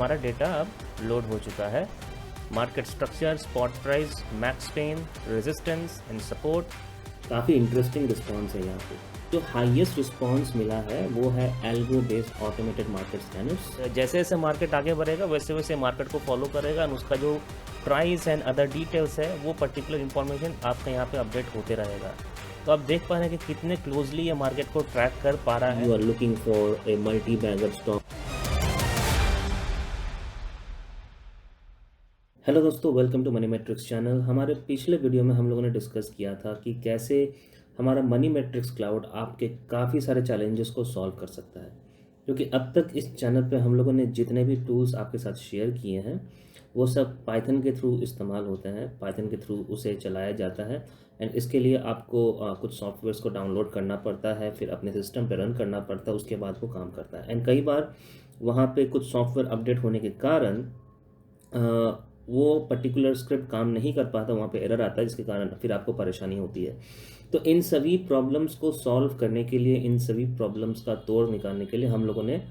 हमारा डेटा अब लोड हो चुका है। Market structure, spot price, max pain, resistance and support. काफ़ी इंटरेस्टिंग रिस्पॉन्स है यहाँ पे। जो हाईएस्ट रिस्पॉन्स मिला है वो है algo based automated market scanners. जैसे जैसे मार्केट आगे बढ़ेगा वैसे वैसे मार्केट को फॉलो करेगा और उसका जो प्राइस एंड अदर डिटेल्स है वो पर्टिकुलर इंफॉर्मेशन आपका यहाँ पे अपडेट होते रहेगा। तो आप देख पा रहे हैं कि कितने क्लोजली ये मार्केट को ट्रैक कर पा रहा है। You are looking for a multi bagger stock. Hello दोस्तों, welcome to money matrix channel. हमारे पिछले वीडियो में हम लोगों ने डिस्कस किया था कि कैसे हमारा मनी मैट्रिक्स क्लाउड आपके काफ़ी सारे चैलेंजेस को सॉल्व कर सकता है। क्योंकि अब तक इस चैनल पे हम लोगों ने जितने भी टूल्स आपके साथ शेयर किए हैं वो सब पाइथन के थ्रू इस्तेमाल होते हैं, पाइथन के थ्रू उसे चलाया जाता है। एंड इसके लिए आपको कुछ सॉफ्टवेयर्स को डाउनलोड करना पड़ता है, फिर अपने सिस्टम पे रन करना पड़ता है, उसके बाद वो काम करता है। एंड कई बार वहाँ पे कुछ सॉफ्टवेयर अपडेट होने के कारण वो पर्टिकुलर स्क्रिप्ट काम नहीं कर पाता, वहाँ पे एरर आता है, जिसके कारण फिर आपको परेशानी होती है। तो इन सभी प्रॉब्लम्स को सॉल्व करने के लिए, इन सभी प्रॉब्लम्स का तोड़ निकालने के लिए हम लोगों ने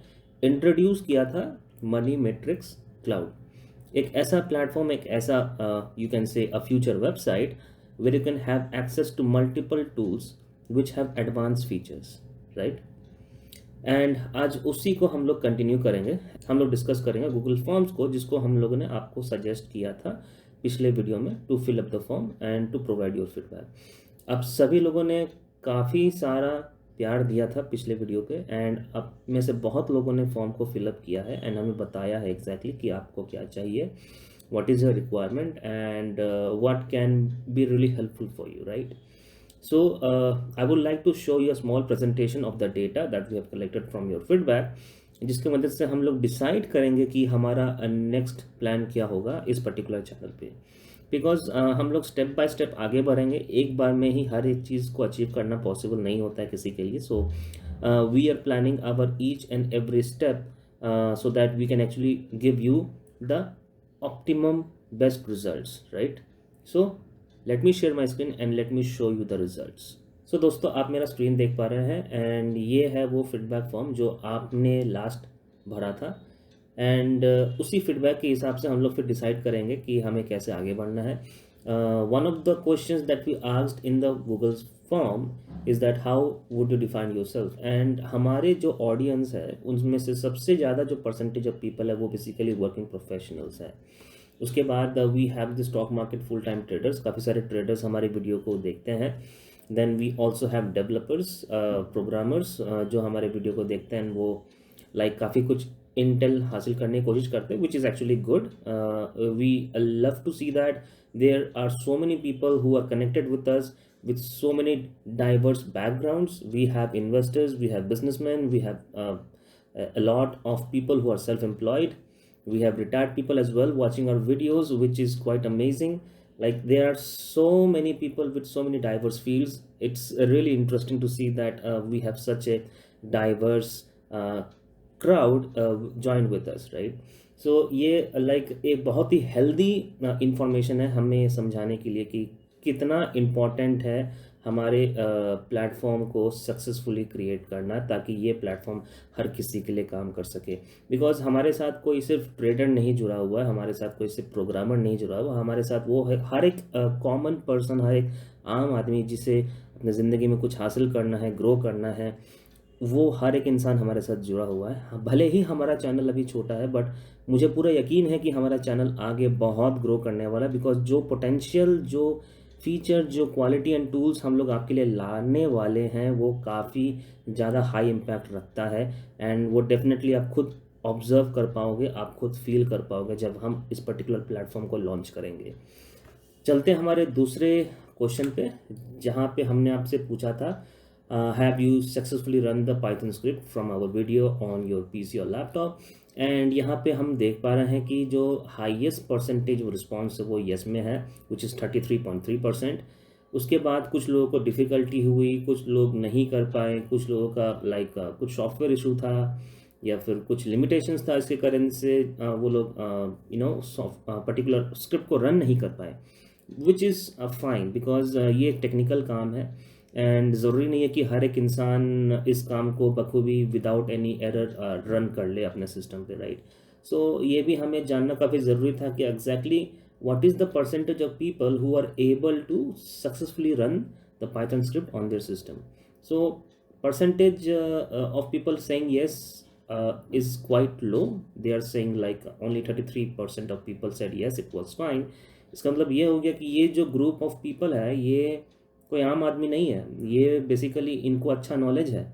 इंट्रोड्यूस किया था मनी मैट्रिक्स क्लाउड। एक ऐसा प्लेटफॉर्म, एक ऐसा you can say a future website where you can have access to multiple tools which have advance features, right. And आज उसी को हम लोग कंटिन्यू करेंगे। हम लोग डिस्कस करेंगे गूगल फॉर्म्स को, जिसको हम लोगों ने आपको सजेस्ट किया था पिछले वीडियो में, to fill up the form and to provide your feedback. अब सभी लोगों ने काफ़ी सारा प्यार दिया था पिछले वीडियो पे, एंड अब में से बहुत लोगों ने फॉर्म को फिलअप किया है एंड हमें बताया है एग्जैक्टली कि आपको क्या चाहिए, what is your requirement, and what can be really helpful for you, right? So I would like to show you a small presentation of the data that we have collected from your feedback, जिसके मदद से हम लोग decide करेंगे कि हमारा next plan क्या होगा इस पर्टिकुलर चैनल पे। बिकॉज हम लोग स्टेप बाय स्टेप आगे बढ़ेंगे, एक बार में ही हर एक चीज़ को अचीव करना पॉसिबल नहीं होता है किसी के लिए। So we are planning our each and every step so that we can actually give you the optimum best results, right? So let me share my screen and let me show you the results. So दोस्तों, आप मेरा screen देख पा रहे हैं and ये है वो फीडबैक फॉर्म जो आपने लास्ट भरा था। एंड उसी फीडबैक के हिसाब से हम लोग फिर डिसाइड करेंगे कि हमें कैसे आगे बढ़ना है। One of the questions that we asked in the Google form is that how would you define yourself. And हमारे जो ऑडियंस है उनमें से सबसे ज़्यादा जो परसेंटेज ऑफ पीपल है वो बेसिकली वर्किंग प्रोफेशनल्स है। उसके बाद we have the stock market full time traders, काफ़ी सारे ट्रेडर्स हमारे वीडियो को देखते हैं। Then we also have developers, programmers जो हमारे वीडियो को देखते हैं, वो लाइक काफ़ी कुछ इंटेल हासिल करने की कोशिश करते हैं, which is actually good. We love to see that there are so many people who are connected with us with so many diverse backgrounds. We have investors, we have businessmen, we have a lot of people who are self-employed. We have retired people as well watching our videos, which is quite amazing. Like, there are so many people with so many diverse fields. It's really interesting to see that we have such a diverse crowd join with us, right? So ये like एक बहुत ही healthy information है हमें समझाने के लिए कि कितना इम्पॉर्टेंट है हमारे प्लेटफॉर्म को सक्सेसफुली क्रिएट करना, ताकि ये प्लेटफॉर्म हर किसी के लिए काम कर सके। बिकॉज हमारे साथ कोई सिर्फ ट्रेडर नहीं जुड़ा हुआ है, हमारे साथ कोई सिर्फ प्रोग्रामर नहीं जुड़ा हुआ, हमारे साथ वो है हर एक कॉमन पर्सन, हर एक आम आदमी जिसे अपनी ज़िंदगी में कुछ हासिल करना है, ग्रो करना है, वो हर एक इंसान हमारे साथ जुड़ा हुआ है। भले ही हमारा चैनल अभी छोटा है, बट मुझे पूरा यकीन है कि हमारा चैनल आगे बहुत ग्रो करने वाला है। बिकॉज जो पोटेंशियल, जो फीचर, जो क्वालिटी एंड टूल्स हम लोग आपके लिए लाने वाले हैं वो काफ़ी ज़्यादा हाई इम्पैक्ट रखता है। एंड वो डेफिनेटली आप खुद ऑब्जर्व कर पाओगे, आप खुद फील कर पाओगे जब हम इस पर्टिकुलर प्लेटफॉर्म को लॉन्च करेंगे। चलते हैं हमारे दूसरे क्वेश्चन पे, जहाँ पे हमने आपसे पूछा था have you successfully run the python script from our video on your PC और लैपटॉप। एंड यहाँ पे हम देख पा रहे हैं कि जो हाईएस्ट परसेंटेज रिस्पॉन्स है वो येस में है, विच इज़ 33.3%। उसके बाद कुछ लोगों को डिफ़िकल्टी हुई, कुछ लोग नहीं कर पाए, कुछ लोगों का कुछ सॉफ्टवेयर इशू था या फिर कुछ लिमिटेशंस था, इसके कारण से वो लोग पर्टिकुलर स्क्रिप्ट को रन नहीं कर पाए, विच इज़ फाइन। बिकॉज ये एक टेक्निकल काम है एंड ज़रूरी नहीं है कि हर एक इंसान इस काम को बखूबी विदाउट एनी एरर रन कर ले अपने सिस्टम पे, राइट। सो ये भी हमें जानना काफ़ी ज़रूरी था कि exactly what is the percentage of people who are able to successfully run the Python script on their system. So percentage of people saying yes is quite low. They are saying like only 33% of people said yes, it was fine. इसका मतलब ये हो गया कि ये जो group of people है ये कोई आम आदमी नहीं है, ये बेसिकली इनको अच्छा नॉलेज है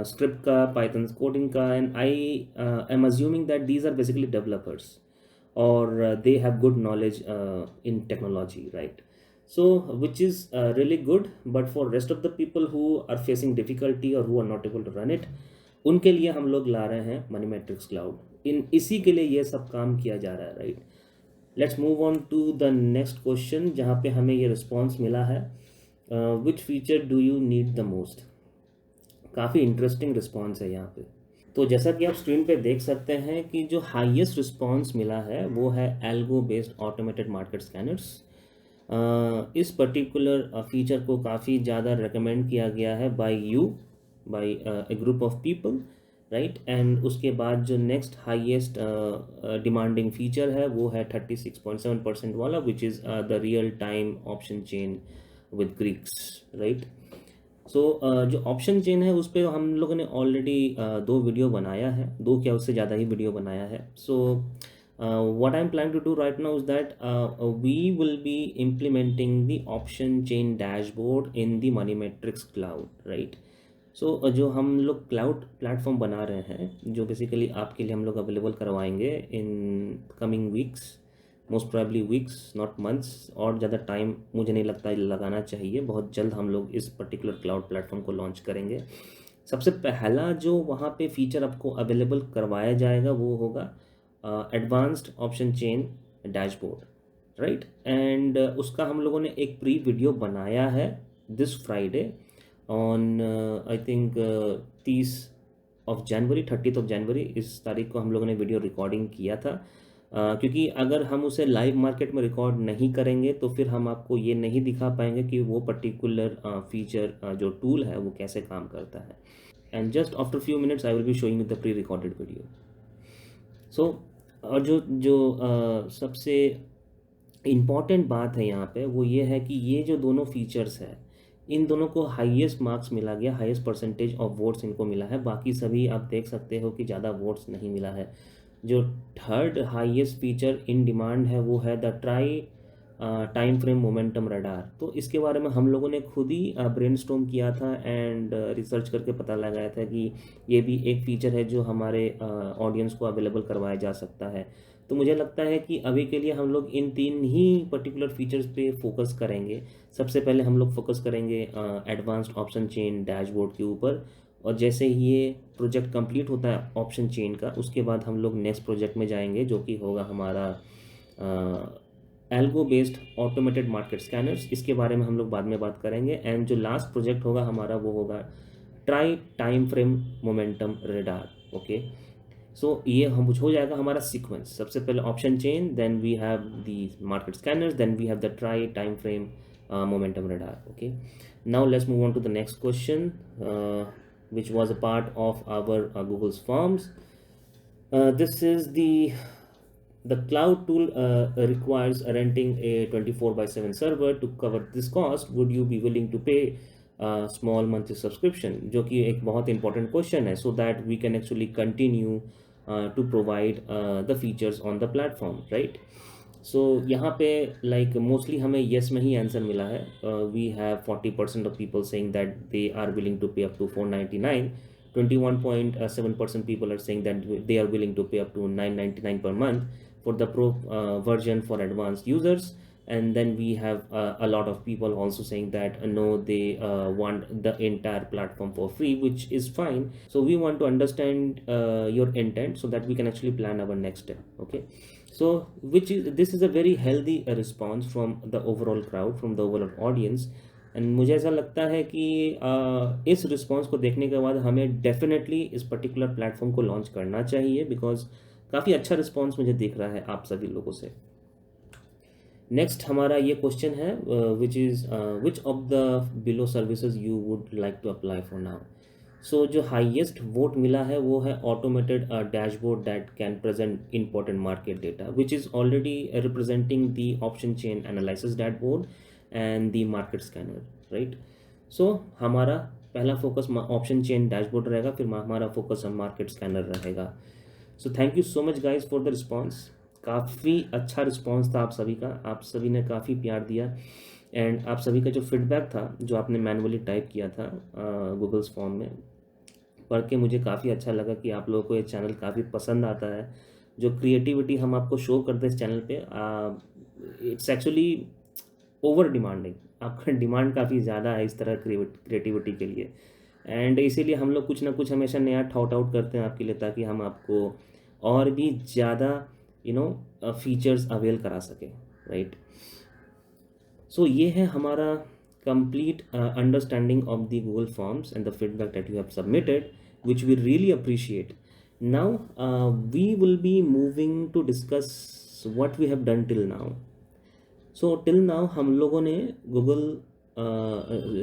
स्क्रिप्ट का, पाइथन कोडिंग का, and I am assuming that these are basically developers or they have good knowledge in technology, right? So which is really good, but for rest of the people who are facing difficulty or who are not able to run it, उनके लिए हम लोग ला रहे हैं money matrix cloud. इन इसी के लिए ये सब काम किया जा रहा है, right? Let's move on to the next question, जहाँ पे हमें ये रिस्पॉन्स मिला है, which feature do you need the most. काफ़ी इंटरेस्टिंग रिस्पॉन्स है यहाँ पे। तो जैसा कि आप स्क्रीन पे देख सकते हैं कि जो हाईएस्ट रिस्पांस मिला है वो है algo based automated market scanners. इस पर्टिकुलर फीचर को काफ़ी ज़्यादा रिकमेंड किया गया है by a group of people, right? And उसके बाद जो नेक्स्ट हाईएस्ट डिमांडिंग फीचर है वो है 36.7% वाला, which is the real time option chain with Greeks, right? So जो ऑप्शन चेन है उस पर हम लोगों ने ऑलरेडी 2 वीडियो बनाया है, 2 क्या उससे ज़्यादा ही वीडियो बनाया है। So what I am planning to do right now is that we will be implementing the option chain dashboard in the money matrix cloud, right? So जो हम लोग क्लाउड प्लेटफॉर्म बना रहे हैं, जो बेसिकली आपके लिए हम लोग अवेलेबल करवाएंगे in coming weeks, most probably weeks not months, और ज़्यादा टाइम मुझे नहीं लगता लगाना चाहिए। बहुत जल्द हम लोग इस पर्टिकुलर क्लाउड प्लेटफॉर्म को लॉन्च करेंगे। सबसे पहला जो वहाँ पे फीचर आपको अवेलेबल करवाया जाएगा वो होगा advanced option chain dashboard, right? And उसका हम लोगों ने एक प्री वीडियो बनाया है this Friday on I think 30 जनवरी, 30 जनवरी, इस तारीख को हम लोगों ने वीडियो रिकॉर्डिंग किया था। क्योंकि अगर हम उसे लाइव मार्केट में रिकॉर्ड नहीं करेंगे तो फिर हम आपको ये नहीं दिखा पाएंगे कि वो पर्टिकुलर फीचर जो टूल है वो कैसे काम करता है। And just after few minutes I will be showing the pre recorded video. So और जो सबसे इम्पॉर्टेंट बात है यहाँ पे वो ये है कि ये जो दोनों फीचर्स है, इन दोनों को हाईएस्ट मार्क्स मिला गया, हाईएस्ट परसेंटेज ऑफ वोट्स इनको मिला है। बाकी सभी आप देख सकते हो कि ज़्यादा वोट्स नहीं मिला है। जो third highest feature in demand है वो है the tri time frame momentum radar. तो इसके बारे में हम लोगों ने खुद ही ब्रेनस्टॉर्म किया था एंड रिसर्च करके पता लगाया था कि ये भी एक फीचर है जो हमारे ऑडियंस को अवेलेबल करवाया जा सकता है। तो मुझे लगता है कि अभी के लिए हम लोग इन 3 ही पर्टिकुलर फीचर्स पे फोकस करेंगे। सबसे पहले हम लोग फोकस करेंगे एडवांस्ड ऑप्शन चेन डैशबोर्ड के ऊपर, और जैसे ही ये प्रोजेक्ट कंप्लीट होता है ऑप्शन चेन का, उसके बाद हम लोग नेक्स्ट प्रोजेक्ट में जाएंगे जो कि होगा हमारा algo based automated market scanners. इसके बारे में हम लोग बाद में बात करेंगे। एंड जो लास्ट प्रोजेक्ट होगा हमारा वो होगा tri time frame momentum radar. Okay, so ये हम हो जाएगा हमारा सीक्वेंस। सबसे पहले option chain, then we have the market scanners, then we have the tri time frame momentum radar. Okay, now let's move on to the next question which was a part of our Google's forms. This is the cloud tool requires renting a 24/7 server to cover this cost. Would you be willing to pay small monthly subscription? जो कि एक बहुत important question है, so that we can actually continue to provide the features on the platform, right? सो यहाँ पे like mostly हमें yes में ही answer मिला है। We have 40% of people saying that they are willing to pay up to 499, 21.7% people are saying that they are willing to pay up to 999 per month for the pro version for advanced users. And then we have a lot of people also saying that no, they want the entire platform for free, which is fine. So we want to understand your intent so that we can actually plan our next step. Okay, so this is a very healthy response from the overall crowd, from the overall audience. And मुझे ऐसा लगता है कि इस response को देखने के बाद हमें डेफिनेटली इस पर्टिकुलर प्लेटफॉर्म को लॉन्च करना चाहिए, बिकॉज काफ़ी अच्छा रिस्पॉन्स मुझे दिख रहा है आप सभी लोगों से। नेक्स्ट हमारा ये क्वेश्चन है which of the below services you would like to apply for now. So जो हाईएस्ट वोट मिला है वो है automated dashboard that can present important market data which is already representing the option chain analysis dashboard and the market scanner, right. So हमारा पहला focus option chain dashboard रहेगा, फिर हमारा फोकस मार्केट स्कैनर रहेगा। So thank you so much guys for the response. काफ़ी अच्छा response था आप सभी का, आप सभी ने काफ़ी प्यार दिया एंड आप सभी का जो फीडबैक था जो आपने मैनुअली टाइप किया था गूगल्स फॉर्म में, पढ़ के मुझे काफ़ी अच्छा लगा कि आप लोगों को ये चैनल काफ़ी पसंद आता है। जो क्रिएटिविटी हम आपको शो करते हैं इस चैनल पे, इट्स एक्चुअली ओवर डिमांडिंग। आपका डिमांड काफ़ी ज़्यादा है इस तरह क्रिएटिविटी के लिए, एंड इसीलिए हम लोग कुछ ना कुछ हमेशा नया थॉट आउट करते हैं आपके लिए, ताकि हम आपको और भी ज़्यादा फीचर्स अवेल करा सकें, राइट। सो ये है हमारा complete understanding of the Google Forms and the feedback that you have submitted, which we really appreciate. Now we will be moving to discuss what we have done till now. So till now हम लोगों ने Google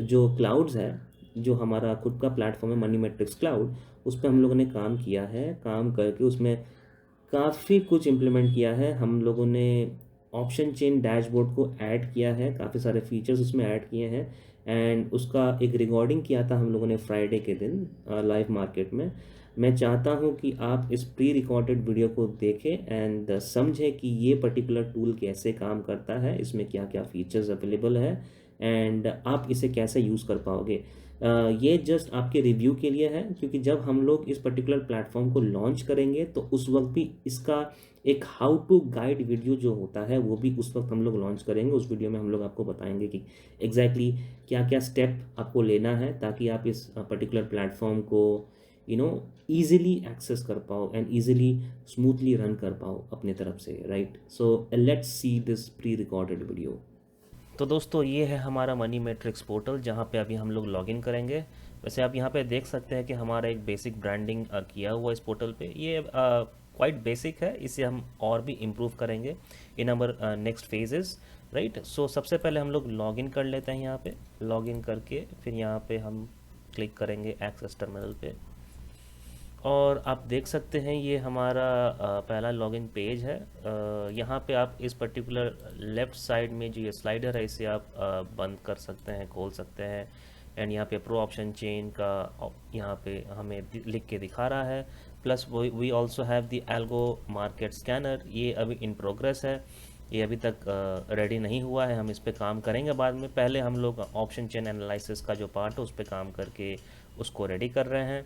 जो clouds है, जो हमारा खुद का platform है मनी मैट्रिक्स क्लाउड, उस पर हम लोगों ने काम किया है। काम करके उसमें काफ़ी कुछ इम्प्लीमेंट किया है। हम लोगों ने ऑप्शन चेन डैशबोर्ड को ऐड किया है, काफ़ी सारे फीचर्स उसमें ऐड किए हैं, एंड उसका एक रिकॉर्डिंग किया था हम लोगों ने फ्राइडे के दिन लाइव मार्केट में। मैं चाहता हूं कि आप इस प्री रिकॉर्डेड वीडियो को देखें एंड समझें कि ये पर्टिकुलर टूल कैसे काम करता है, इसमें क्या क्या फीचर्स अवेलेबल है एंड आप इसे कैसे यूज़ कर पाओगे। ये जस्ट आपके रिव्यू के लिए है, क्योंकि जब हम लोग इस पर्टिकुलर प्लेटफॉर्म को लॉन्च करेंगे तो उस वक्त भी इसका एक हाउ टू गाइड वीडियो जो होता है वो भी उस वक्त हम लोग लॉन्च करेंगे। उस वीडियो में हम लोग आपको बताएंगे कि एग्जैक्टली क्या क्या स्टेप आपको लेना है ताकि आप इस पर्टिकुलर प्लेटफॉर्म को ईजिली एक्सेस कर पाओ एंड ईजिली स्मूथली रन कर पाओ अपने तरफ से, right. So let's see this pre recorded video. तो दोस्तों ये है हमारा मनी मैट्रिक्स पोर्टल, जहाँ पे अभी हम लोग लॉगिन करेंगे। वैसे आप यहाँ पे देख सकते हैं कि हमारा एक बेसिक ब्रांडिंग किया हुआ इस पोर्टल पे। ये क्वाइट बेसिक है, इसे हम और भी इम्प्रूव करेंगे इन अवर नेक्स्ट फेजेस, राइट। सो सबसे पहले हम लोग लॉगिन कर लेते हैं। यहाँ पे लॉगिन करके फिर यहाँ पे हम क्लिक करेंगे एक्सेस टर्मिनल पे, और आप देख सकते हैं ये हमारा पहला लॉगिन पेज है। यहाँ पे आप इस पर्टिकुलर लेफ़्ट साइड में जो ये स्लाइडर है इसे आप बंद कर सकते हैं, खोल सकते हैं, एंड यहाँ पे प्रो ऑप्शन चेन का यहाँ पे हमें लिख के दिखा रहा है। Plus we also have the algo market scanner. ये अभी इन प्रोग्रेस है, ये अभी तक रेडी नहीं हुआ है, हम इस पर काम करेंगे बाद में। पहले हम लोग ऑप्शन चेन एनालिसिस का जो पार्ट है उस पर काम करके उसको रेडी कर रहे हैं।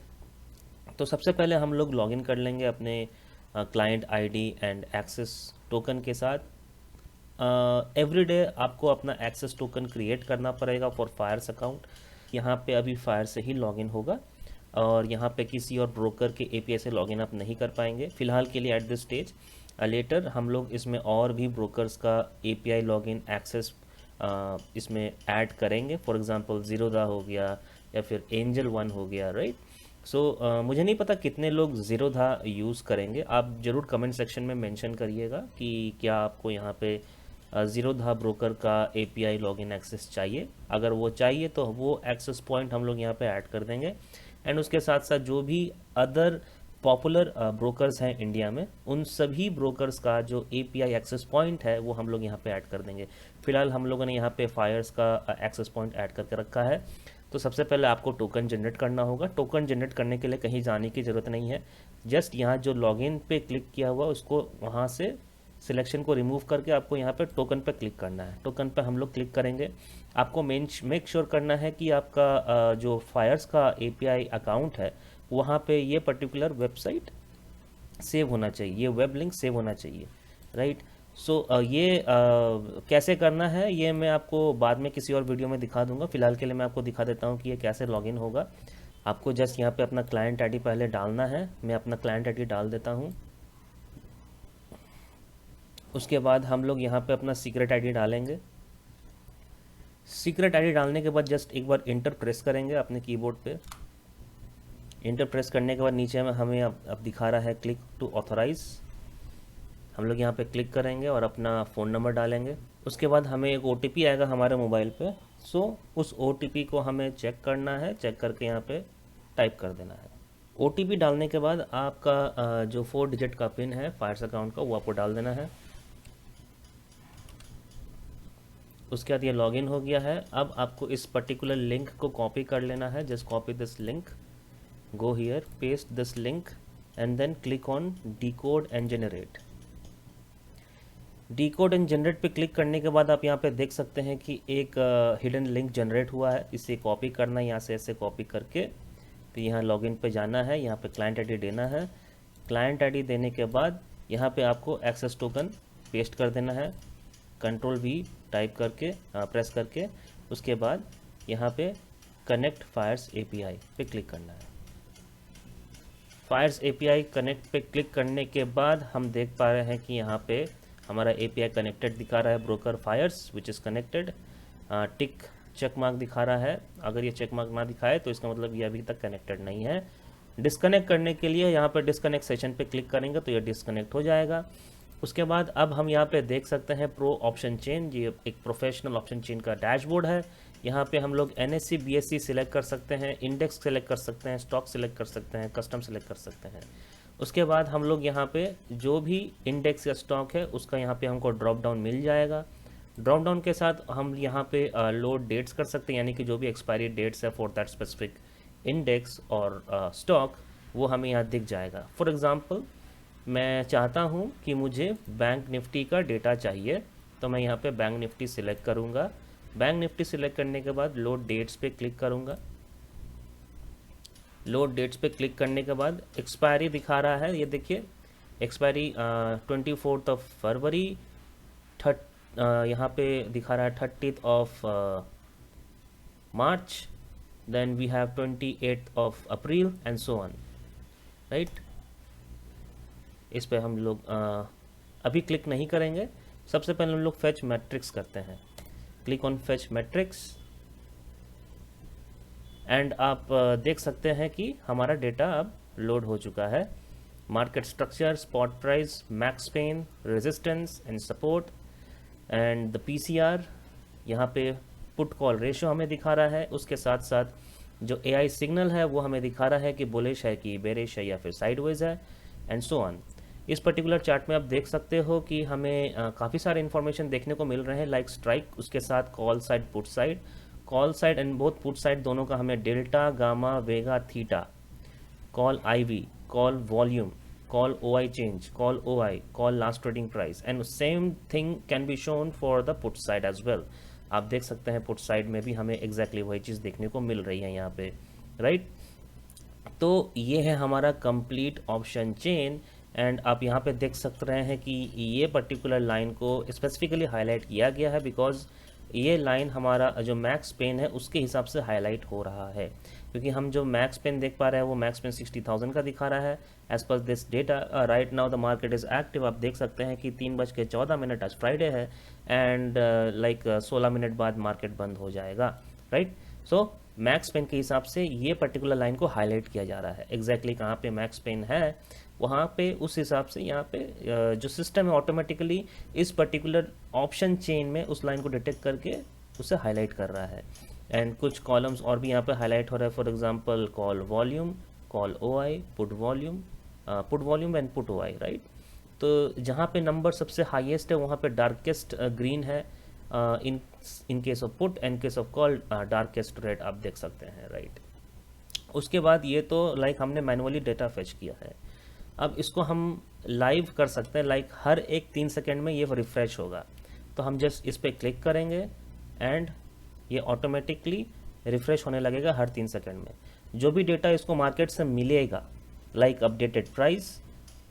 तो सबसे पहले हम लोग लॉगिन कर लेंगे अपने client ID and access token के साथ। एवरीडे आपको अपना एक्सेस टोकन क्रिएट करना पड़ेगा फॉर फायर्स अकाउंट। यहाँ पे अभी फायर से ही लॉगिन होगा, और यहाँ पे किसी और ब्रोकर के एपीआई से लॉगिन आप नहीं कर पाएंगे फ़िलहाल के लिए एट दिस स्टेज। लेटर हम लोग इसमें और भी ब्रोकर्स का एपीआई लॉगिन एक्सेस इसमें ऐड करेंगे। फॉर एग्जांपल ज़ीरोधा हो गया या फिर एंजल वन हो गया, राइट। सो मुझे नहीं पता कितने लोग ज़ीरोधा यूज़ करेंगे। आप ज़रूर कमेंट सेक्शन में मेंशन करिएगा कि क्या आपको यहाँ पे ज़ीरोधा ब्रोकर का एपीआई लॉगिन एक्सेस चाहिए। अगर वो चाहिए तो वो एक्सेस पॉइंट हम लोग यहाँ पे ऐड कर देंगे, एंड उसके साथ साथ जो भी अदर पॉपुलर ब्रोकर्स हैं इंडिया में, उन सभी ब्रोकर्स का जो एपीआई एक्सेस पॉइंट है वो हम लोग यहाँ पे ऐड कर देंगे। फ़िलहाल हम लोगों ने यहाँ पे फायर्स का एक्सेस पॉइंट ऐड करके रखा है। तो सबसे पहले आपको टोकन जनरेट करना होगा। टोकन जनरेट करने के लिए कहीं जाने की ज़रूरत नहीं है, जस्ट यहाँ जो लॉगिन पे क्लिक किया हुआ उसको वहाँ से सिलेक्शन को रिमूव करके आपको यहाँ पे टोकन पे क्लिक करना है। टोकन पे हम लोग क्लिक करेंगे। आपको मेक श्योर करना है कि आपका जो फायर्स का एपीआई अकाउंट है वहाँ पे ये पर्टिकुलर वेबसाइट सेव होना चाहिए, ये वेब लिंक सेव होना चाहिए, राइट। सो ये कैसे करना है ये मैं आपको बाद में किसी और वीडियो में दिखा दूंगा। फिलहाल के लिए मैं आपको दिखा देता हूँ कि ये कैसे लॉगिन होगा। आपको जस्ट यहाँ पे अपना क्लाइंट आईडी पहले डालना है। मैं अपना क्लाइंट आईडी डाल देता हूँ। उसके बाद हम लोग यहाँ पे अपना सीक्रेट आईडी डालेंगे। सीक्रेट आईडी डालने के बाद जस्ट एक बार इंटर प्रेस करेंगे अपने कीबोर्ड पे। इंटर प्रेस करने के बाद नीचे में हमें अब दिखा रहा है क्लिक टू ऑथराइज। हम लोग यहाँ पे क्लिक करेंगे और अपना फ़ोन नंबर डालेंगे। उसके बाद हमें एक ओटीपी आएगा हमारे मोबाइल पे। सो उस ओटीपी को हमें चेक करना है। चेक करके यहाँ पे टाइप कर देना है। OTP डालने के बाद आपका जो 4 डिजिट का पिन है फायर्स अकाउंट का वो आपको डाल देना है। उसके बाद ये लॉगिन हो गया है। अब आपको इस पर्टिकुलर लिंक को कॉपी कर लेना है। Just copy this link, go here, paste this link and then click on decode and generate. Decode and generate पे क्लिक करने के बाद आप यहाँ पे देख सकते हैं कि एक हिडन लिंक जनरेट हुआ है। इसे कॉपी करना है, यहाँ से ऐसे कॉपी करके तो यहाँ लॉगिन पे जाना है, यहाँ पे क्लाइंट आईडी देना है। क्लाइंट आईडी देने के बाद यहाँ पे आपको एक्सेस टोकन पेस्ट कर देना है, Ctrl+V टाइप करके प्रेस करके। उसके बाद यहाँ पे कनेक्ट फायर्स API पे क्लिक करना है। फायर्स API कनेक्ट पे क्लिक करने के बाद हम देख पा रहे हैं कि यहाँ पे हमारा API कनेक्टेड दिखा रहा है, broker Fyers which is connected. Tick check mark दिखा रहा है। अगर ये चेक मार्क ना दिखाए तो इसका मतलब ये अभी तक कनेक्टेड नहीं है। डिस्कनेक्ट करने के लिए यहाँ पर डिस्कनेक्ट सेशन पे क्लिक करेंगे तो ये डिस्कनेक्ट हो जाएगा। उसके बाद अब हम यहाँ पे देख सकते हैं प्रो ऑप्शन चेन, ये एक प्रोफेशनल ऑप्शन चेन का डैशबोर्ड है। यहाँ पे हम लोग NSE BSE सिलेक्ट कर सकते हैं, इंडेक्स सेलेक्ट कर सकते हैं, स्टॉक सेलेक्ट कर सकते हैं, कस्टम सेलेक्ट कर सकते हैं। उसके बाद हम लोग यहाँ पे जो भी इंडेक्स या स्टॉक है उसका यहाँ पे हमको ड्रॉप डाउन मिल जाएगा। ड्रॉप डाउन के साथ हम यहाँ पे लोड डेट्स कर सकते हैं, यानी कि जो भी एक्सपायरी डेट्स है फॉर दैट स्पेसिफिक इंडेक्स और स्टॉक वो हमें यहाँ दिख जाएगा। फॉर एग्ज़ाम्पल मैं चाहता हूँ कि मुझे बैंक निफ्टी का डेटा चाहिए, तो मैं यहाँ पे बैंक निफ्टी सिलेक्ट करूँगा। बैंक निफ्टी सिलेक्ट करने के बाद लोड डेट्स पे क्लिक करूँगा। लोड डेट्स पे क्लिक करने के बाद एक्सपायरी दिखा रहा है, ये देखिए एक्सपायरी 24 फरवरी, यहाँ पे दिखा रहा है 30 March, then we have 28 April and so on, right. इस पे हम लोग अभी क्लिक नहीं करेंगे। सबसे पहले हम लोग फेच मैट्रिक्स करते हैं। Click on fetch matrix and आप देख सकते हैं कि हमारा डेटा अब लोड हो चुका है। Market structure, spot price, max pain, resistance and support and the PCR, यहाँ पे पुट कॉल रेशियो हमें दिखा रहा है। उसके साथ साथ जो AI सिग्नल है वो हमें दिखा रहा है कि बुलिश है कि बेरिश है या फिर साइडवेज है एंड सो ऑन। इस पर्टिकुलर चार्ट में आप देख सकते हो कि हमें काफ़ी सारे इन्फॉर्मेशन देखने को मिल रहे हैं, लाइक स्ट्राइक, उसके साथ call side, put side. Call side and both put side दोनों का हमें delta, gamma, vega, theta, call IV, call volume, call OI change, call OI, call last trading price, and same thing can be shown for the put side as well। आप देख सकते हैं put side में भी हमें exactly वही चीज़ देखने को मिल रही है यहाँ पे, राइट। तो ये है हमारा कंप्लीट ऑप्शन चेन एंड आप यहाँ पे देख सकते रहे हैं कि ये पर्टिकुलर लाइन को स्पेसिफिकली हाईलाइट किया गया है बिकॉज ये लाइन हमारा जो मैक्स पेन है उसके हिसाब से हाईलाइट हो रहा है, क्योंकि हम जो मैक्स पेन देख पा रहे हैं वो मैक्स पेन 60,000 का दिखा रहा है as per this data. Right now the market is active. आप देख सकते हैं कि 3:14 आज फ्राइडे है एंड लाइक 16 मिनट बाद मार्केट बंद हो जाएगा, राइट। सो मैक्स पेन के हिसाब से ये पर्टिकुलर लाइन को हाईलाइट किया जा रहा है। एग्जैक्टली कहाँ पे मैक्स पेन है वहाँ पे उस हिसाब से यहाँ पे जो सिस्टम है ऑटोमेटिकली इस पर्टिकुलर ऑप्शन चेन में उस लाइन को डिटेक्ट करके उसे हाईलाइट कर रहा है। एंड कुछ कॉलम्स और भी यहाँ पे हाईलाइट हो रहा है, for example call volume, call OI, put volume and put OI, right. तो जहाँ पे नंबर सबसे हाईएस्ट है वहाँ पे डार्केस्ट ग्रीन है in case of put and case of call darkest red आप देख सकते हैं, राइट। उसके बाद ये तो लाइक हमने मैनुअली डेटा फेच किया है। अब इसको हम लाइव कर सकते हैं, लाइक हर एक 3 सेकेंड में ये रिफ्रेश होगा। तो हम जस्ट इस पर क्लिक करेंगे एंड ये ऑटोमेटिकली रिफ्रेश होने लगेगा हर 3 सेकेंड में। जो भी डेटा इसको मार्केट से मिलेगा like updated price,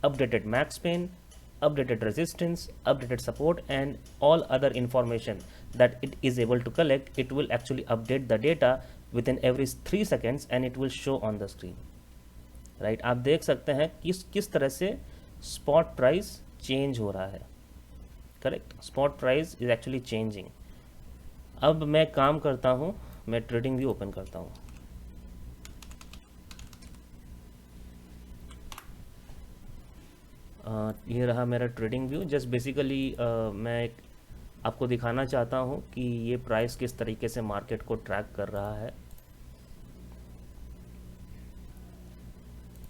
updated max pain, updated resistance, updated support and all other information that it is able to collect, it will actually update the data within every 3 seconds and it will show on the screen, right। आप देख सकते हैं किस तरह से spot price change हो रहा है, correct। spot price is actually changing। अब मैं काम करता हूँ, मैं ट्रेडिंग व्यू ओपन करता हूँ। ये रहा मेरा ट्रेडिंग व्यू। जस्ट बेसिकली मैं आपको दिखाना चाहता हूँ कि ये प्राइस किस तरीके से मार्केट को ट्रैक कर रहा है।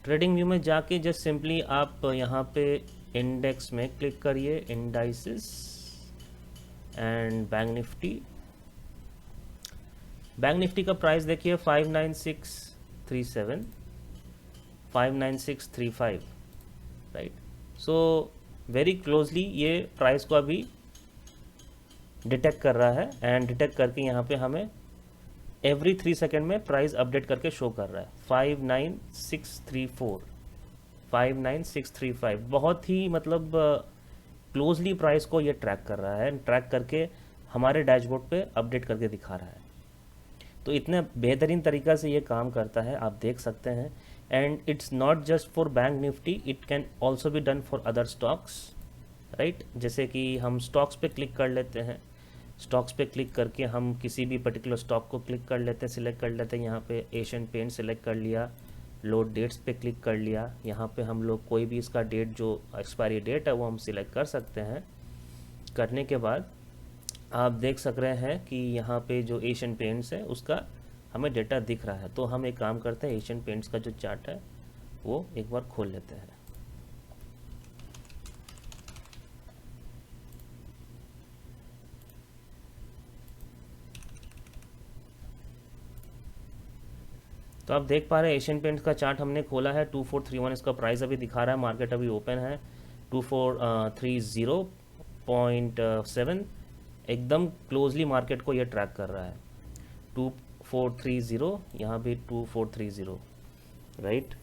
ट्रेडिंग व्यू में जाके जस्ट सिंपली आप यहाँ पे इंडेक्स में क्लिक करिए, indices and bank Nifty. Bank Nifty का प्राइस देखिए 59637, 59635, राइट। सो वेरी क्लोजली ये प्राइस को अभी डिटेक्ट कर रहा है एंड डिटेक्ट करके यहाँ पे हमें एवरी 3 सेकेंड में प्राइस अपडेट करके शो कर रहा है 59634, 59635। बहुत ही मतलब क्लोजली प्राइस को ये ट्रैक कर रहा है, ट्रैक करके हमारे डैशबोर्ड पे अपडेट करके दिखा रहा है। तो इतने बेहतरीन तरीक़ा से ये काम करता है, आप देख सकते हैं। And it's not just for bank Nifty, it can also be done for other stocks, right. जैसे कि हम स्टॉक्स पे क्लिक कर लेते हैं, स्टॉक्स पे क्लिक करके हम किसी भी पर्टिकुलर स्टॉक को क्लिक कर लेते हैं, सिलेक्ट कर लेते हैं। यहाँ पे एशियन पेंट सिलेक्ट कर लिया, लोड डेट्स पे क्लिक कर लिया। यहाँ पे हम लोग कोई भी इसका डेट जो एक्सपायरी डेट है वो हम सिलेक्ट कर सकते हैं। करने के बाद आप देख सक रहे हैं कि यहाँ पे जो एशियन पेंट्स है उसका हमें डेटा दिख रहा है। तो हम एक काम करते हैं, एशियन पेंट्स का जो चार्ट है वो एक बार खोल लेते हैं। तो आप देख पा रहे हैं एशियन पेंट्स का चार्ट हमने खोला है, 2431 इसका प्राइस अभी दिखा रहा है। मार्केट अभी ओपन है 2430.7, एकदम क्लोजली मार्केट को ये ट्रैक कर रहा है। 2430, यहाँ भी 2430, राइट।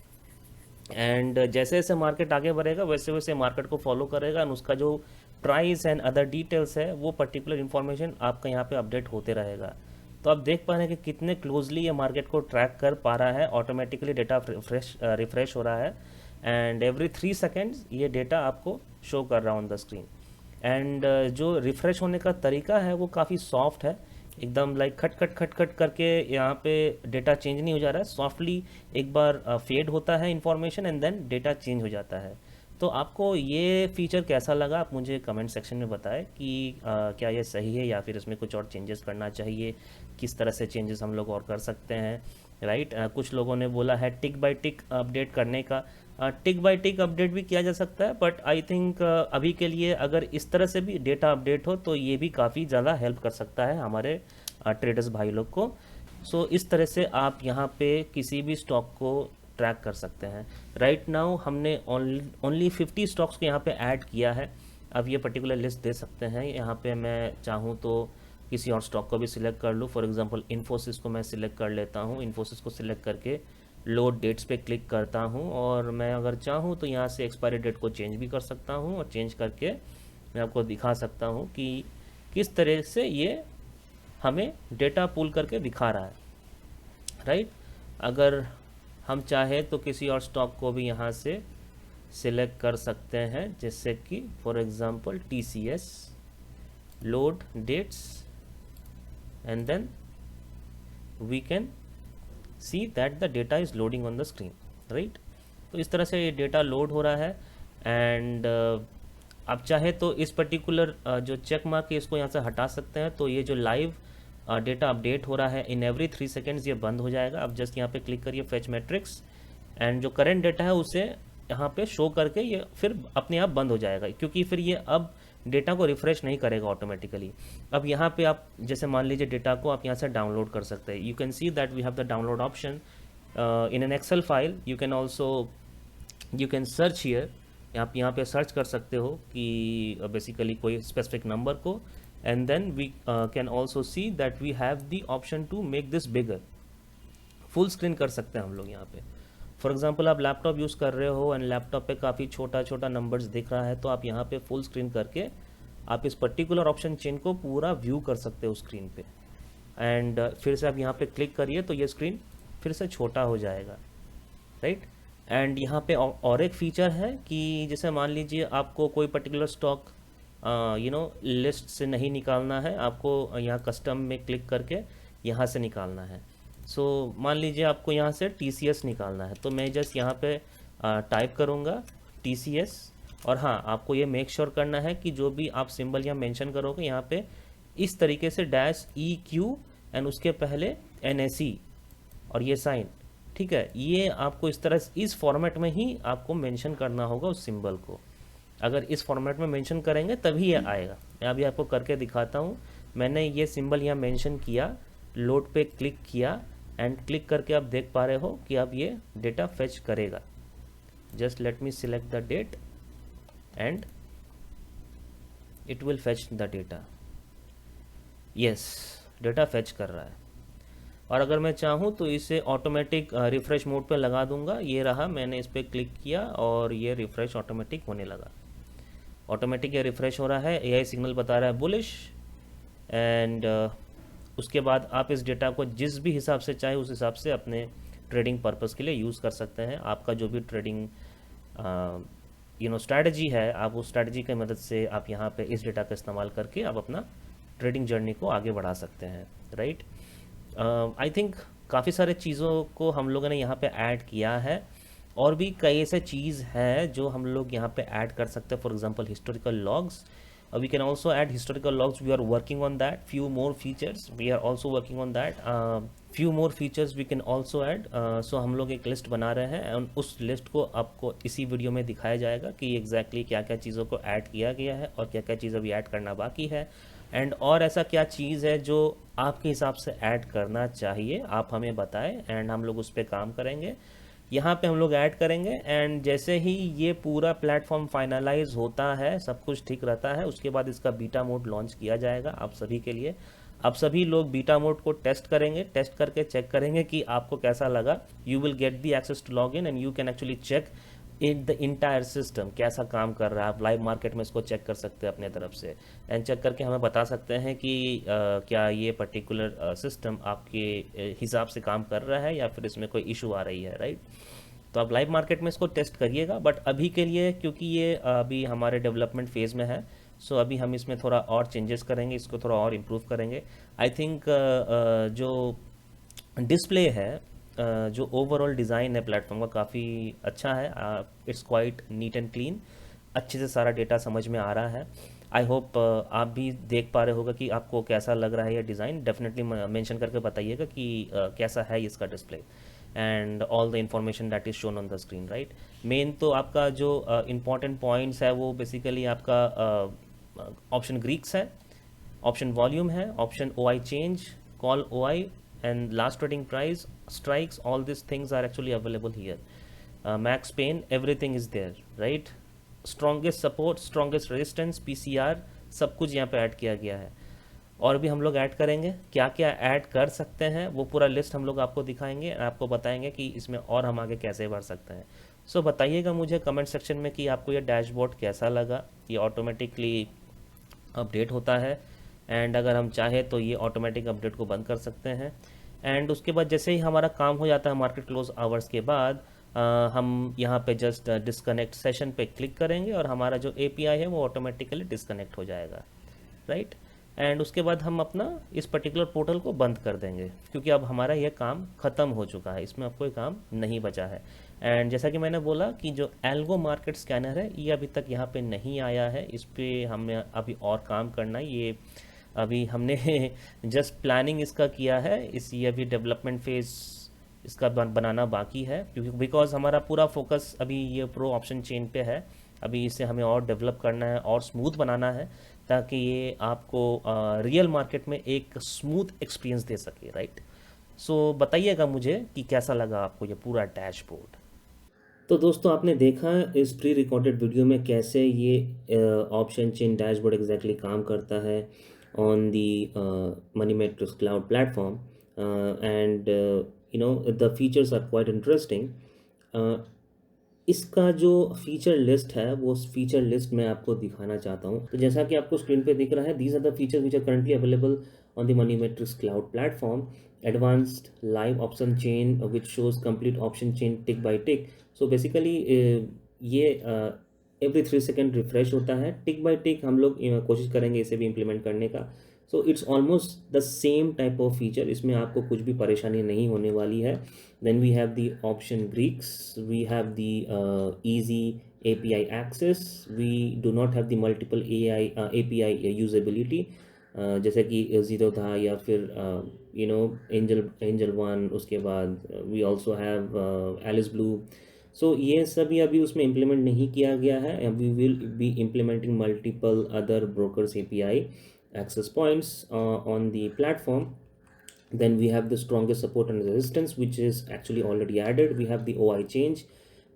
एंड जैसे जैसे मार्केट आगे बढ़ेगा वैसे वैसे मार्केट को फॉलो करेगा और उसका जो प्राइस एंड अदर डिटेल्स है वो पर्टिकुलर इन्फॉर्मेशन आपका यहाँ पे अपडेट होते रहेगा। तो आप देख पा रहे हैं कि कितने क्लोजली ये मार्केट को ट्रैक कर पा रहा है। ऑटोमेटिकली डेटा रिफ्रेश हो रहा है एंड एवरी 3 सेकेंड्स ये डेटा आपको शो कर रहा है ऑन द स्क्रीन। एंड जो रिफ़्रेश होने का तरीका है वो काफ़ी सॉफ्ट है, एकदम लाइक खट खट खट खट करके यहाँ पे डेटा चेंज नहीं हो जा रहा है। सॉफ्टली एक बार फेड होता है information and then data change हो जाता है। तो आपको ये फीचर कैसा लगा आप मुझे कमेंट सेक्शन में बताएं कि क्या ये सही है या फिर इसमें कुछ और चेंजेस करना चाहिए, किस तरह से चेंजेस हम लोग और कर सकते हैं, राइट। कुछ लोगों ने बोला है टिक बाय टिक अपडेट करने का। टिक बाय टिक अपडेट भी किया जा सकता है, बट आई थिंक अभी के लिए अगर इस तरह से भी डेटा अपडेट हो तो ये भी काफ़ी ज़्यादा हेल्प कर सकता है हमारे ट्रेडर्स भाई लोग को। सो इस तरह से आप यहाँ पे किसी भी स्टॉक को ट्रैक कर सकते हैं। राइट नाउ हमने ओनली 50 स्टॉक्स को यहाँ पे ऐड किया है। अब ये पर्टिकुलर लिस्ट दे सकते हैं, यहाँ पे मैं चाहूँ तो किसी और स्टॉक को भी सिलेक्ट कर लूँ। फॉर एग्जांपल इन्फोसिस को मैं सिलेक्ट कर लेता हूँ। इन्फोसिस को सिलेक्ट करके लोड डेट्स पे क्लिक करता हूँ और मैं अगर चाहूँ तो यहाँ से एक्सपायरी डेट को चेंज भी कर सकता हूँ और चेंज करके मैं आपको दिखा सकता हूँ कि किस तरह से ये हमें डेटा पुल करके दिखा रहा है, राइट। अगर हम चाहे तो किसी और स्टॉक को भी यहाँ से सिलेक्ट कर सकते हैं, जैसे कि for example TCS, load dates and then we can see that the data is loading on the screen, right. तो इस तरह से ये डेटा लोड हो रहा है एंड आप चाहे तो इस पर्टिकुलर जो चेक मार्क है इसको यहाँ से हटा सकते हैं। तो ये जो लाइव डेटा अपडेट हो रहा है इन एवरी 3 सेकेंड्स ये बंद हो जाएगा। अब जस्ट यहाँ पे क्लिक करिए फेच मैट्रिक्स एंड जो करंट डेटा है उसे यहाँ पे शो करके ये फिर अपने आप बंद हो जाएगा, क्योंकि फिर ये अब डेटा को रिफ्रेश नहीं करेगा ऑटोमेटिकली। अब यहाँ पे आप जैसे मान लीजिए डेटा को आप यहाँ से डाउनलोड कर सकते हैं। You can see that we have the download option in an excel file. You can search here, आप यहाँ पे सर्च कर सकते हो कि बेसिकली कोई स्पेसिफिक नंबर को and then we can also see that we have the option to make this bigger. Full screen कर सकते हैं हम लोग यहाँ पे। फॉर एग्जांपल आप लैपटॉप यूज़ कर रहे हो एंड लैपटॉप पे काफ़ी छोटा छोटा नंबर्स दिख रहा है, तो आप यहाँ पे फुल स्क्रीन करके आप इस पर्टिकुलर ऑप्शन चेन को पूरा व्यू कर सकते हो स्क्रीन पे। एंड फिर से आप यहाँ पे क्लिक करिए तो ये स्क्रीन फिर से छोटा हो जाएगा, राइट। एंड यहाँ पे और एक फीचर है कि जैसे मान लीजिए आपको कोई पर्टिकुलर स्टॉक लिस्ट से नहीं निकालना है, आपको यहाँ कस्टम में क्लिक करके यहाँ से निकालना है। सो मान लीजिए आपको यहाँ से TCS निकालना है, तो मैं जस्ट यहाँ पे टाइप करूँगा TCS। और हाँ, आपको ये मेक श्योर करना है कि जो भी आप सिंबल यहाँ मेंशन करोगे यहाँ पे इस तरीके से -EQ एंड उसके पहले NSE और ये साइन ठीक है, ये आपको इस तरह इस फॉर्मेट में ही आपको मेंशन करना होगा उस सिंबल को। अगर इस फॉर्मेट में मेंशन करेंगे तभी ये आएगा। मैं अभी आपको करके दिखाता हूँ। मैंने ये सिंबल यहाँ मेंशन किया, लोड पे क्लिक किया एंड क्लिक करके आप देख पा रहे हो कि अब ये डेटा फेच करेगा। Just let me select the date and it will fetch the data. Yes, data fetch कर रहा है। और अगर मैं चाहूँ तो इसे ऑटोमेटिक रिफ़्रेश मोड पे लगा दूंगा। ये रहा, मैंने इस पर क्लिक किया और ये रिफ़्रेश ऑटोमेटिक होने लगा। ऑटोमेटिक ये रिफ़्रेश हो रहा है, एआई सिग्नल बता रहा है बुलिश। एंड उसके बाद आप इस डेटा को जिस भी हिसाब से चाहे उस हिसाब से अपने ट्रेडिंग पर्पस के लिए यूज़ कर सकते हैं। आपका जो भी ट्रेडिंग स्ट्रैटेजी है, आप उस स्ट्रैटेजी की मदद से आप यहाँ पे इस डेटा का इस्तेमाल करके आप अपना ट्रेडिंग जर्नी को आगे बढ़ा सकते हैं, राइट। आई थिंक काफ़ी सारे चीज़ों को हम लोगों ने यहाँ पे ऐड किया है, और भी कई ऐसे चीज़ है जो हम लोग यहाँ पे ऐड कर सकते हैं। For example historical logs, we can also add historical logs. We are working on that. Few more features we are also working on that. Few more features we can also add. So हम लोग एक list बना रहे हैं और उस list को आपको इसी वीडियो में दिखाया जाएगा कि एग्जैक्टली क्या क्या चीज़ों को ऐड किया गया है और क्या क्या चीज़ अभी ऐड करना बाकी है, एंड और ऐसा क्या चीज़ है जो आपके हिसाब से ऐड करना चाहिए, आप हमें बताएं एंड हम लोग उस पर काम करेंगे। यहाँ पे हम लोग ऐड करेंगे एंड जैसे ही ये पूरा प्लेटफॉर्म फाइनलाइज होता है, सब कुछ ठीक रहता है, उसके बाद इसका बीटा मोड लॉन्च किया जाएगा आप सभी के लिए। आप सभी लोग बीटा मोड को टेस्ट करेंगे, टेस्ट करके चेक करेंगे कि आपको कैसा लगा। You will get the access to log in and you can actually check in the entire system कैसा काम कर रहा है। आप लाइव मार्केट में इसको चेक कर सकते हैं अपने तरफ से एंड चेक करके हमें बता सकते हैं कि क्या ये पर्टिकुलर सिस्टम आपके हिसाब से काम कर रहा है या फिर इसमें कोई इशू आ रही है, राइट। तो आप लाइव मार्केट में इसको टेस्ट करिएगा, बट अभी के लिए क्योंकि ये अभी हमारे डेवलपमेंट फेज़ में है, सो अभी हम इसमें थोड़ा और चेंजेस करेंगे, इसको थोड़ा और इम्प्रूव करेंगे। आई थिंक जो डिस्प्ले है, जो ओवरऑल डिज़ाइन है प्लेटफॉर्म का काफ़ी अच्छा है। It's quite neat and clean, अच्छे से सारा डेटा समझ में आ रहा है। आई होप आप भी देख पा रहे होगा कि आपको कैसा लग रहा है ये डिज़ाइन। डेफिनेटली मेंशन करके बताइएगा कि कैसा है इसका display and all the information that is shown on the screen, right. Main तो आपका जो इम्पॉर्टेंट पॉइंट्स है वो बेसिकली आपका ऑप्शन ग्रीक्स है, ऑप्शन वॉल्यूम है, option OI change, call OI and last trading price, strikes, all these things are actually available here. Max pain, everything is there, right. Strongest support, strongest resistance, PCR, सब कुछ यहाँ पे add किया गया है। और भी हम लोग ऐड करेंगे, क्या क्या ऐड कर सकते हैं वो पूरा लिस्ट हम लोग आपको दिखाएंगे, आपको बताएंगे कि इसमें और हम आगे कैसे बढ़ सकते हैं। सो बताइएगा मुझे कमेंट सेक्शन में कि आपको ये डैशबोर्ड कैसा लगा। ये ऑटोमेटिकली अपडेट होता है एंड अगर हम चाहें तो ये ऑटोमेटिक अपडेट को बंद कर सकते हैं। एंड उसके बाद जैसे ही हमारा काम हो जाता है मार्केट क्लोज आवर्स के बाद, हम यहाँ पे जस्ट डिस्कनेक्ट सेशन पे क्लिक करेंगे और हमारा जो API है वो ऑटोमेटिकली डिस्कनेक्ट हो जाएगा, राइट। एंड उसके बाद हम अपना इस पर्टिकुलर पोर्टल को बंद कर देंगे क्योंकि अब हमारा ये काम ख़त्म हो चुका है, इसमें अब कोई काम नहीं बचा है। एंड जैसा कि मैंने बोला कि जो एल्गो मार्केट स्कैनर है ये अभी तक यहाँ पे नहीं आया है, इस पर हमें अभी और काम करना है। ये अभी हमने जस्ट प्लानिंग इसका किया है, ये अभी डेवलपमेंट फेज़ इसका बनाना बाकी है क्योंकि बिकॉज हमारा पूरा फोकस अभी ये प्रो ऑप्शन चेन पे है। अभी इसे हमें और डेवलप करना है और स्मूथ बनाना है ताकि ये आपको रियल मार्केट में एक स्मूथ एक्सपीरियंस दे सके, राइट। सो बताइएगा मुझे कि कैसा लगा आपको ये पूरा डैशबोर्ड। तो दोस्तों आपने देखा इस प्री रिकॉर्डेड वीडियो में कैसे ये ऑप्शन चेन डैशबोर्ड एग्जैक्टली काम करता है on the money matrix cloud platform, and the features are quite interesting. इसका जो फीचर लिस्ट है वो फीचर लिस्ट मैं आपको दिखाना चाहता हूँ। तो जैसा कि आपको स्क्रीन पे दिख रहा है, these are the features which are currently available on the money matrix cloud platform. Advanced live option chain which shows complete option chain tick by tick. So basically ये एवरी 3 सेकेंड रिफ्रेश होता है, टिक by टिक हम लोग कोशिश करेंगे इसे भी implement करने का। So it's almost the same type of feature, इसमें आपको कुछ भी परेशानी नहीं होने वाली है। Then we have the option greeks, we have the easy API access, we do not have the multiple API usability, जैसे कि ज़ीरो था, या फिर एंजल वन, उसके बाद we also have Alice Blue. So ये सभी अभी उसमें इम्प्लीमेंट नहीं किया गया है। We will be implementing multiple other brokers API access points on the platform. Then we have the strongest support and resistance, which is actually already added. We have the OI change,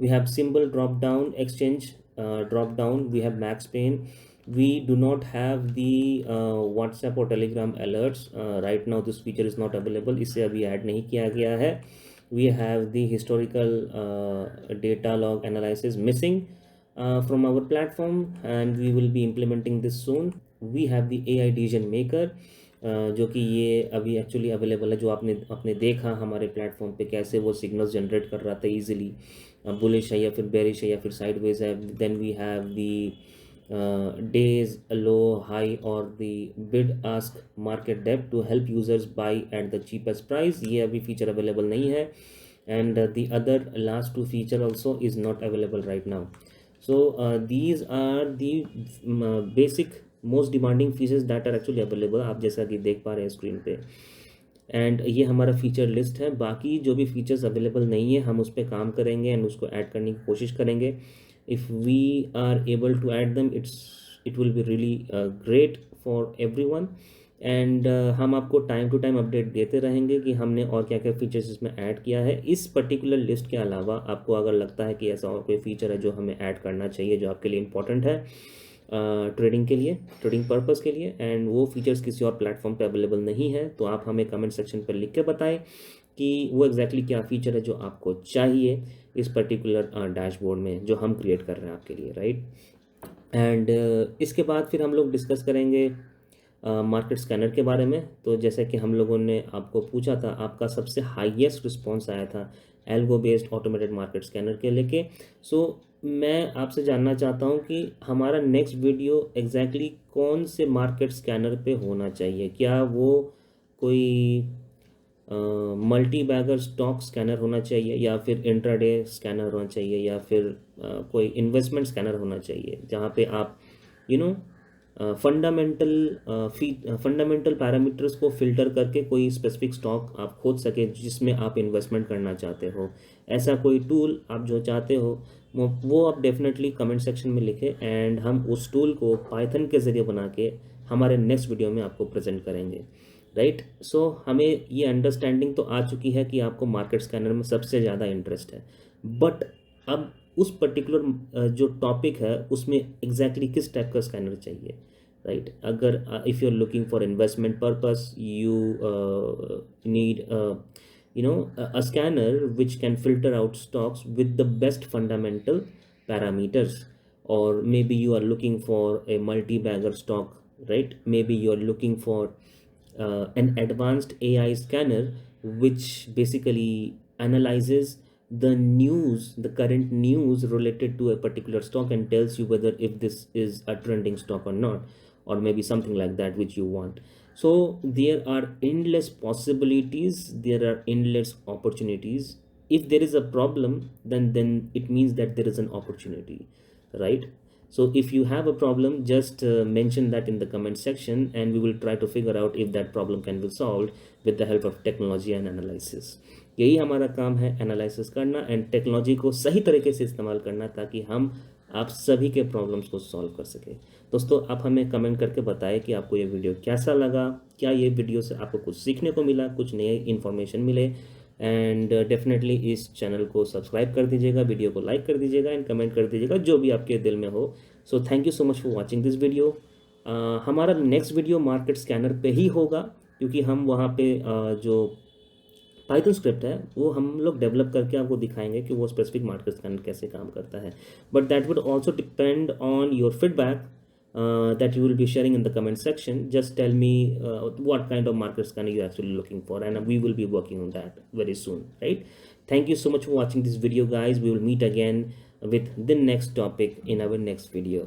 we have symbol drop down, exchange drop down, we have max pain. We do not have the WhatsApp or Telegram alerts right now. This feature is not available, इसे अभी add नहीं किया गया है. We have the historical data log analysis missing from our platform, and we will be implementing this soon. We have the AI decision maker, जो कि ये अभी एक्चुअली अवेलेबल है, जो आपने देखा हमारे प्लेटफॉर्म पे कैसे वो सिग्नल्स जनरेट कर रहा था इजीली, बुलिश है या फिर बेरिश है या फिर साइडवेज है. Then we have the days low, high और the bid ask market depth to help users buy at the cheapest price. ये अभी फीचर अवेलेबल नहीं है, and the other last two feature also is not available right now. So these are the basic most demanding features that are actually available. आप जैसा कि देख पा रहे हैं स्क्रीन पे, एंड ये हमारा फीचर लिस्ट है. बाकी जो भी फीचर्स अवेलेबल नहीं है हम उस पर काम करेंगे एंड उसको ऐड करने की कोशिश करेंगे. If we are able to add them, it will be really great for everyone. And हम आपको टाइम टू टाइम अपडेट देते रहेंगे कि हमने और क्या क्या फीचर्स इसमें ऐड किया है. इस पर्टिकुलर लिस्ट के अलावा आपको अगर लगता है कि ऐसा और कोई फीचर है जो हमें ऐड करना चाहिए, जो आपके लिए इंपॉर्टेंट है ट्रेडिंग के लिए, ट्रेडिंग पर्पस के लिए, एंड वो फीचर्स किसी और प्लेटफॉर्म पे अवेलेबल नहीं है, तो आप हमें कमेंट सेक्शन पर लिख के बताएं कि वो एग्जैक्टली क्या फीचर है जो आपको चाहिए इस पर्टिकुलर डैशबोर्ड में जो हम क्रिएट कर रहे हैं आपके लिए, राइट. एंड इसके बाद फिर हम लोग डिस्कस करेंगे मार्केट स्कैनर के बारे में. तो जैसे कि हम लोगों ने आपको पूछा था, आपका सबसे हाईएस्ट रिस्पॉन्स आया था algo based automated market scanner के लेके. सो मैं आपसे जानना चाहता हूं कि हमारा नेक्स्ट वीडियो एग्जैक्टली कौन से मार्केट स्कैनर पे होना चाहिए. क्या वो कोई मल्टी बैगर स्टॉक स्कैनर होना चाहिए, या फिर इंट्राडे स्कैनर होना चाहिए, या फिर कोई इन्वेस्टमेंट स्कैनर होना चाहिए जहाँ पे आप फंडामेंटल पैरामीटर्स को फिल्टर करके कोई स्पेसिफिक स्टॉक आप खोज सके जिसमें आप इन्वेस्टमेंट करना चाहते हो. ऐसा कोई टूल आप जो चाहते हो वो आप डेफिनेटली कमेंट सेक्शन में लिखें, एंड हम उस टूल को पाइथन के ज़रिए बना के हमारे नेक्स्ट वीडियो में आपको प्रेजेंट करेंगे, राइट. सो हमें ये अंडरस्टैंडिंग तो आ चुकी है कि आपको मार्केट स्कैनर में सबसे ज़्यादा इंटरेस्ट है, बट अब उस पर्टिकुलर जो टॉपिक है उसमें एग्जैक्टली किस टाइप का स्कैनर चाहिए, राइट. अगर if you are looking for investment purpose, you need a scanner which can filter out stocks with the best fundamental parameters, or maybe you are looking for a multi-bagger stock, right. Maybe you are looking for an advanced AI scanner which basically analyzes the current news related to a particular stock and tells you whether if this is a trending stock or not, or maybe something like that which you want. So there are endless possibilities, there are endless opportunities. If there is a problem, then it means that there is an opportunity, right. So if you have a problem, just mention that in the comment section, and we will try to figure out if that problem can be solved with the help of technology and analysis. यही हमारा काम है, analysis करना and technology को सही तरीके से इस्तेमाल करना, ताकि हम आप सभी के प्रॉब्लम्स को सॉल्व कर सके. दोस्तों, आप हमें कमेंट करके बताएं कि आपको ये वीडियो कैसा लगा. क्या ये वीडियो से आपको कुछ सीखने को मिला, कुछ नए इन्फॉर्मेशन मिले, एंड डेफिनेटली इस चैनल को सब्सक्राइब कर दीजिएगा, वीडियो को लाइक कर दीजिएगा एंड कमेंट कर दीजिएगा जो भी आपके दिल में हो. So thank you so much for watching this video. हमारा नेक्स्ट वीडियो मार्केट स्कैनर पे ही होगा, क्योंकि हम वहाँ पे जो पाइथन स्क्रिप्ट है वो हम लोग डेवलप करके आपको दिखाएंगे कि वो स्पेसिफिक मार्केट स्कैनर कैसे काम करता है. But that would also depend on your feedback that you will be sharing in the comment section. Just tell me what kind of market scanner you're actually looking for, and we will be working on that very soon, right. Thank you so much for watching this video, guys. We will meet again with the next topic in our next video.